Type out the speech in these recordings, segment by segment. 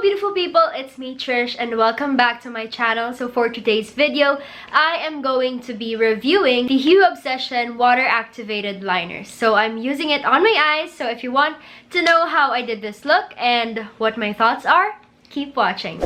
beautiful people, it's me Trish and welcome back to my channel. So for today's video, I am going to be reviewing the Hue Obsession water activated liners. So I'm using it on my eyes, so if you want to know how I did this look and what my thoughts are, keep watching.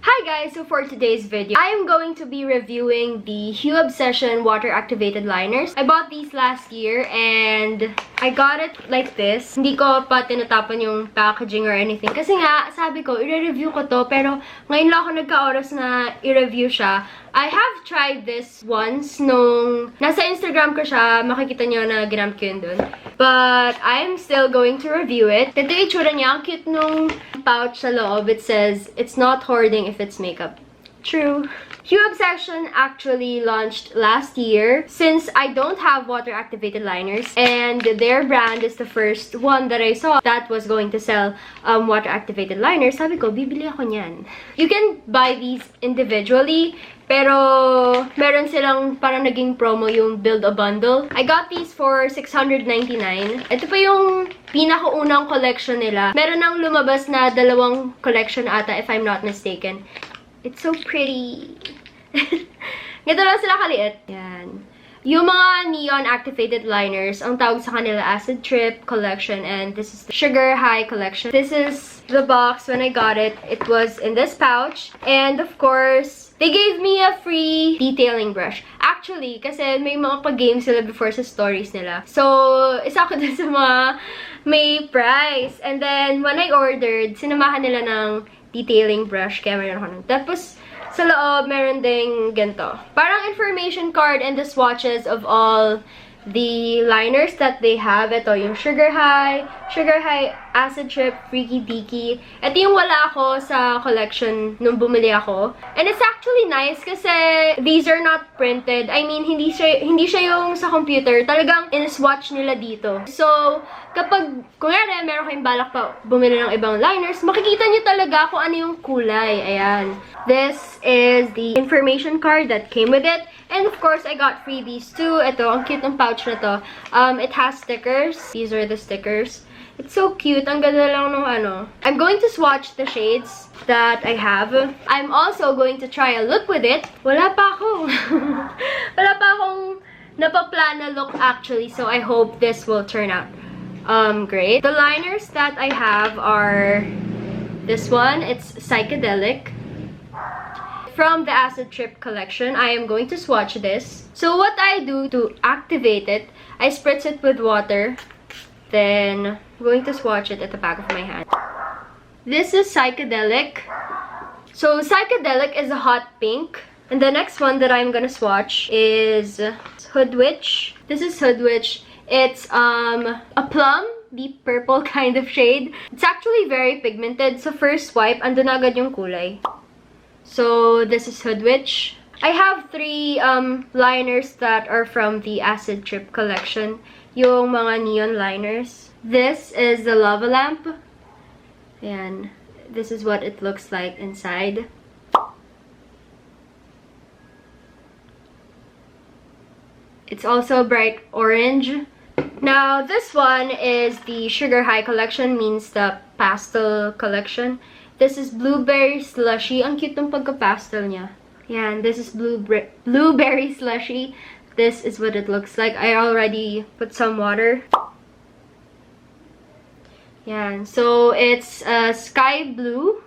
Hi guys, so for today's video, I am going to be reviewing the Hue Obsession water activated liners. I bought these last year and I got it like this. Hindi ko pa tinatapon yung packaging or anything. Kasi nga, sabi ko, i-review ko to. Pero ngayon lang ako nagka-oras na i-review siya. I have tried this once nung nasa Instagram ko siya. Makikita nyo na ginamit ko yun dun. But I'm still going to review it. Ito yung itsura niya. Ang cute nung pouch sa loob. It says, it's not hoarding if it's makeup. True. Hue Obsession actually launched last year since I don't have water activated liners and their brand is the first one that I saw that was going to sell water activated liners. Sabi ko, bibili ako niyan. You can buy these individually pero meron silang parang naging promo yung build a bundle. I got these for $699. Ito pa yung pinakaunang collection nila. Meron nang lumabas na dalawang collection ata if I'm not mistaken. It's so pretty. Ganito lang sila kaliit. Yan. Yung mga neon activated liners, ang tawag sa kanila Acid Trip Collection, and this is the Sugar High Collection. This is the box when I got it. It was in this pouch. And of course, they gave me a free detailing brush. Actually, kasi may mga pag-game sila before sa stories nila. So, isa ko dun sa mga may price. And then, when I ordered, sinamahan nila ng detailing brush, kaya meron ako nun. Tapos, sa loob, meron ding ganito. Parang information card and the swatches of all the liners that they have. Ito, yung Sugar High, Acid Trip, Freaky Deaky. Ito yung wala ako sa collection nung bumili ako. And it's actually nice kasi these are not printed. I mean, hindi siya yung sa computer. Talagang in-swatch nila dito. So, kapag, kunyari, meron kayong balak pa bumili ng ibang liners, makikita nyo talaga kung ano yung kulay. Ayan. This is the information card that came with it. And of course, I got free these too. Ito, ang cute ng pouch na to. It has stickers. These are the stickers. It's so cute. Ang ganda lang nung ano. I'm going to swatch the shades that I have. I'm also going to try a look with it. Wala pa ako. Wala pa akong napaplan na look actually. So I hope this will turn out great. The liners that I have are this one. It's Psychedelic. From the Acid Trip collection, I am going to swatch this. So what I do to activate it, I spritz it with water. Then, I'm going to swatch it at the back of my hand. This is Psychedelic. So Psychedelic is a hot pink. And the next one that I'm gonna swatch is Hoodwich. This is Hoodwich. It's a plum, deep purple kind of shade. It's actually very pigmented. So first swipe, andun agad yung kulay. So this is Hoodwich. I have three liners that are from the Acid Trip collection. Yung mga neon liners. This is the Lava Lamp. And this is what it looks like inside. It's also bright orange. Now, this one is the Sugar High collection, means the pastel collection. This is Blueberry Slushy. Ang cute ng pagka-pastel niya. Yan, this is Blueberry Slushy. This is what it looks like. I already put some water. Yan, so it's sky blue.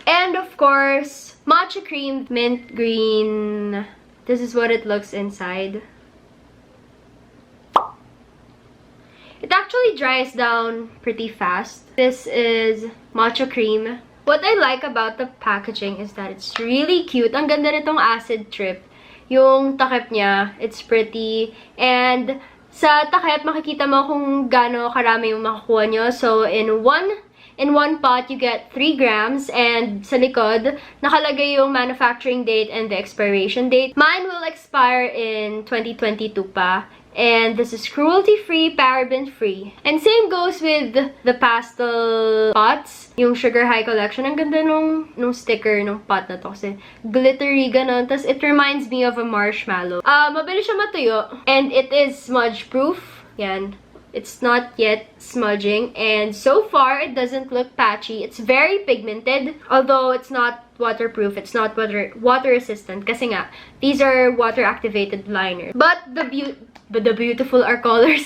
And of course, matcha cream, mint green. This is what it looks inside. It actually dries down pretty fast. This is matcha cream. What I like about the packaging is that it's really cute. Ang ganda nitong Acid Trip. Yung takip niya, it's pretty. And sa takip, makikita mo kung gaano karami yung makukuha nyo. So, in one pot, you get 3 grams. And sa likod, nakalagay yung manufacturing date and the expiration date. Mine will expire in 2022 pa. And this is cruelty-free, paraben-free. And same goes with the pastel pots. Yung Sugar High collection. Ang ganda nung sticker nung pot na to. Kasi glittery, ganon. Tapos it reminds me of a marshmallow. Mabilis siya matuyo. And it is smudge-proof. Yan. It's not yet smudging, and so far it doesn't look patchy. It's very pigmented, although it's not waterproof. It's not water resistant kasi nga these are water activated liners. But the beautiful are colors.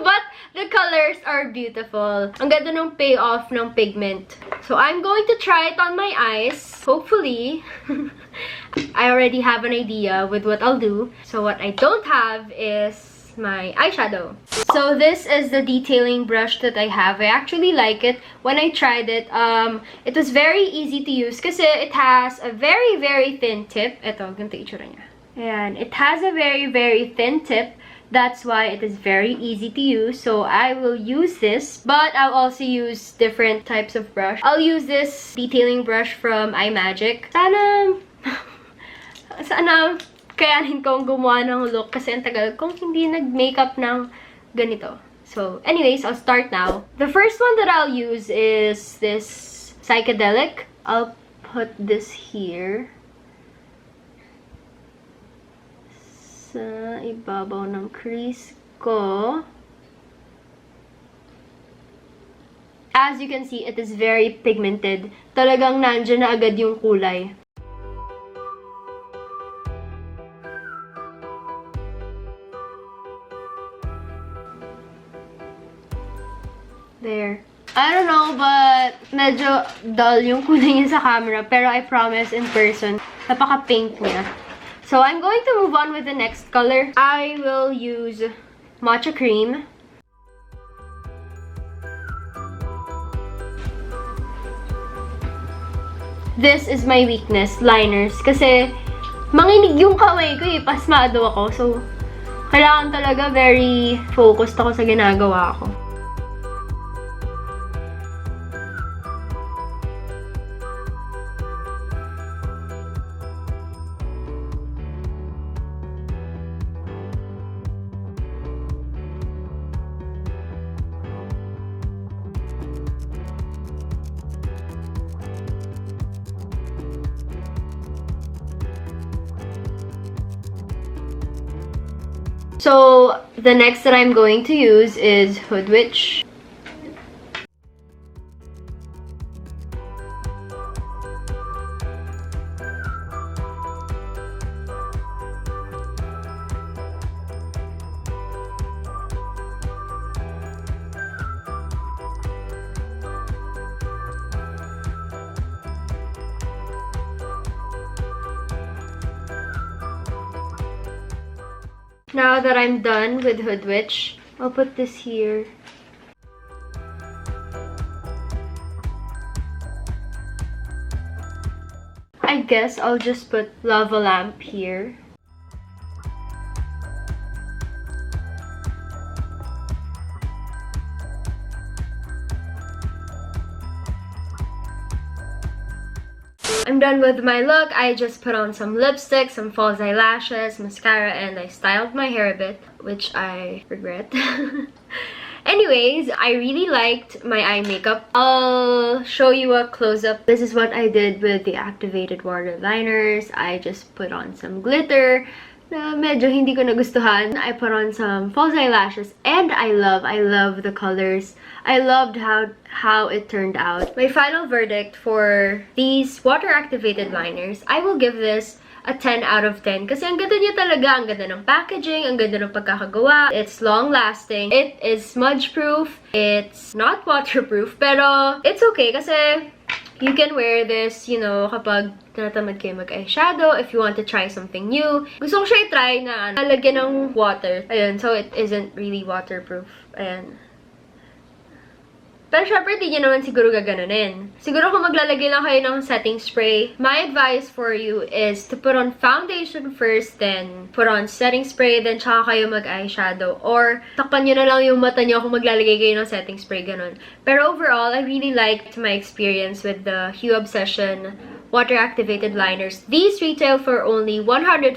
But the colors are beautiful. Ang ganda ng payoff ng pigment. So I'm going to try it on my eyes. Hopefully. I already have an idea with what I'll do. So what I don't have is my eyeshadow. So this is the detailing brush that I have. I actually like it. When I tried it, it was very easy to use kasi it has a very, very thin tip. Ito, ganito itsura niya. Ayan. It has a very, very thin tip. That's why it is very easy to use. So I will use this, but I'll also use different types of brush. I'll use this detailing brush from iMagic. Sana kayanin kong gumawa ng look kasi ang tagal kong hindi nag-makeup ng ganito. So, anyways, I'll start now. The first one that I'll use is this Psychedelic. I'll put this here. Sa ibabaw ng crease ko. As you can see, it is very pigmented. Talagang nandyan na agad yung kulay. There. I don't know, but medyo dull yung kulay niya sa camera. Pero I promise in person, napaka-pink niya. So I'm going to move on with the next color. I will use matcha cream. This is my weakness, liners. Kasi manginig yung kamay ko eh, pasmado ako. So, kailangan talaga very focused ako sa ginagawa ko. So, the next that I'm going to use is Hoodwich. Now that I'm done with Hoodwich, I'll put this here. I guess I'll just put lava lamp here. I'm done with my look. I just put on some lipstick, some false eyelashes, mascara, and I styled my hair a bit, which I regret. Anyways, I really liked my eye makeup. I'll show you a close-up. This is what I did with the activated water liners. I just put on some glitter na medyo hindi ko nagustuhan. I put on some false eyelashes, and I love the colors. I loved how it turned out. My final verdict for these water-activated liners, I will give this a 10 out of 10. Kasi ang ganda niya talaga. Ang ganda ng packaging, ang ganda ng pagkakagawa. It's long-lasting. It is smudge-proof. It's not waterproof. Pero it's okay kasi you can wear this, you know, kapag tinatamad kayo mag-eyeshadow, if you want to try something new. Gusto ko siya i-try na lalagyan ng water. Ayun, so it isn't really waterproof. Ayan. Pero syempre, di nyo naman siguro gaganunin. Siguro kung maglalagay lang kayo ng setting spray, my advice for you is to put on foundation first, then put on setting spray, then tsaka kayo mag-eyeshadow. Or, takpan nyo na lang yung mata nyo kung maglalagay kayo ng setting spray, ganun. Pero overall, I really liked my experience with the Hue Obsession water-activated liners. These retail for only $149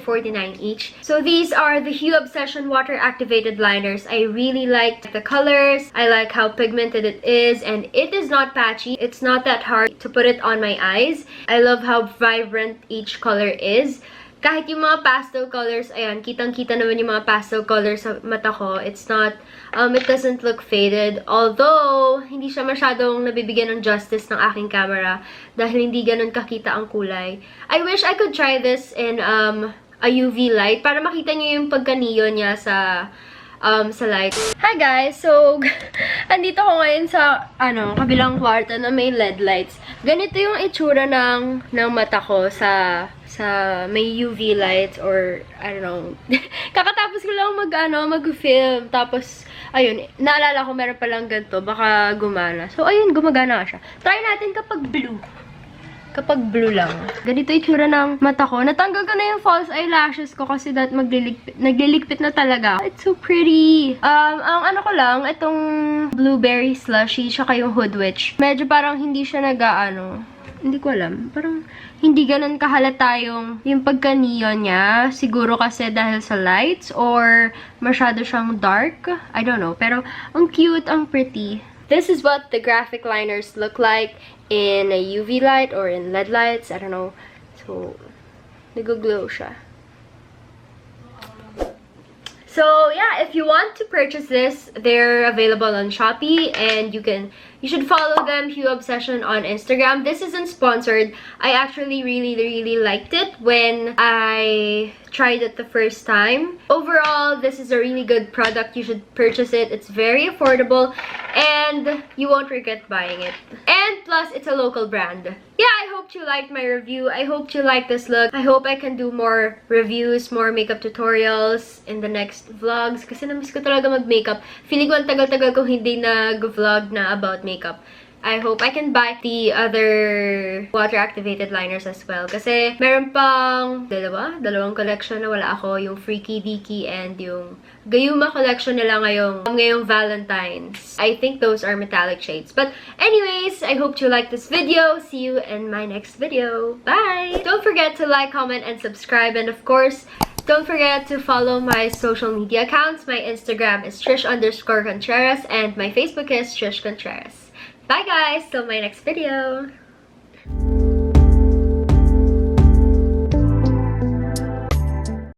each. So these are the Hue Obsession water-activated liners. I really liked the colors. I like how pigmented it is, and it is not patchy. It's not that hard to put it on my eyes. I love how vibrant each color is. kahit yung mga pastel colors, ayan, kitang-kita naman yung mga pastel colors sa mata ko. It's not, it doesn't look faded. Although, hindi siya masyadong nabibigyan ng justice ng aking camera dahil hindi ganun kakita ang kulay. I wish I could try this in a UV light para makita niyo yung pagka-neon niya sa light. Hi guys! So, andito ko ngayon sa, kabilang kwarto na may LED lights. Ganito yung itsura ng mata ko sa may UV lights or, I don't know. Kakatapos ko lang mag-film. Tapos, ayun, naalala ko meron palang ganito. Baka gumana. So, ayun, gumagana siya. Try natin kapag blue. Kapag blue lang. Ganito itsura ng mata ko. Natanggal ko na yung false eyelashes ko kasi nagliligpit na talaga. It's so pretty. Ang ano ko lang, itong blueberry slushy, tsaka yung Hoodwich. Medyo parang hindi siya hindi ko alam. Parang hindi ganun kahalata yung pagka-neon niya. Siguro kasi dahil sa lights or masyado siyang dark. I don't know. Pero ang cute, ang pretty. This is what the graphic liners look like in a UV light or in LED lights. I don't know. So, nag-glow siya. So, yeah, if you want to purchase this, they're available on Shopee and you should follow them, Hue Obsession, on Instagram. This isn't sponsored. I actually really liked it when I tried it the first time. Overall, this is a really good product. You should purchase it. It's very affordable and you won't regret buying it. And plus, it's a local brand. Yeah, I hope you liked my review. I hope you like this look. I hope I can do more reviews, more makeup tutorials in the next vlogs. Kasi namiss ko talaga mag-makeup. Feeling ko ang tagal-tagal ko hindi nag-vlog na about makeup. I hope I can buy the other water-activated liners as well. Kasi meron pang dalawang collection na wala ako. Yung Freaky Deaky and yung Gayuma collection nila ngayong Valentine's. I think those are metallic shades. But anyways, I hope you like this video. See you in my next video. Bye! Don't forget to like, comment, and subscribe. And of course, don't forget to follow my social media accounts. My Instagram is Trish_Contreras and my Facebook is Trish Contreras. Bye guys! Till my next video!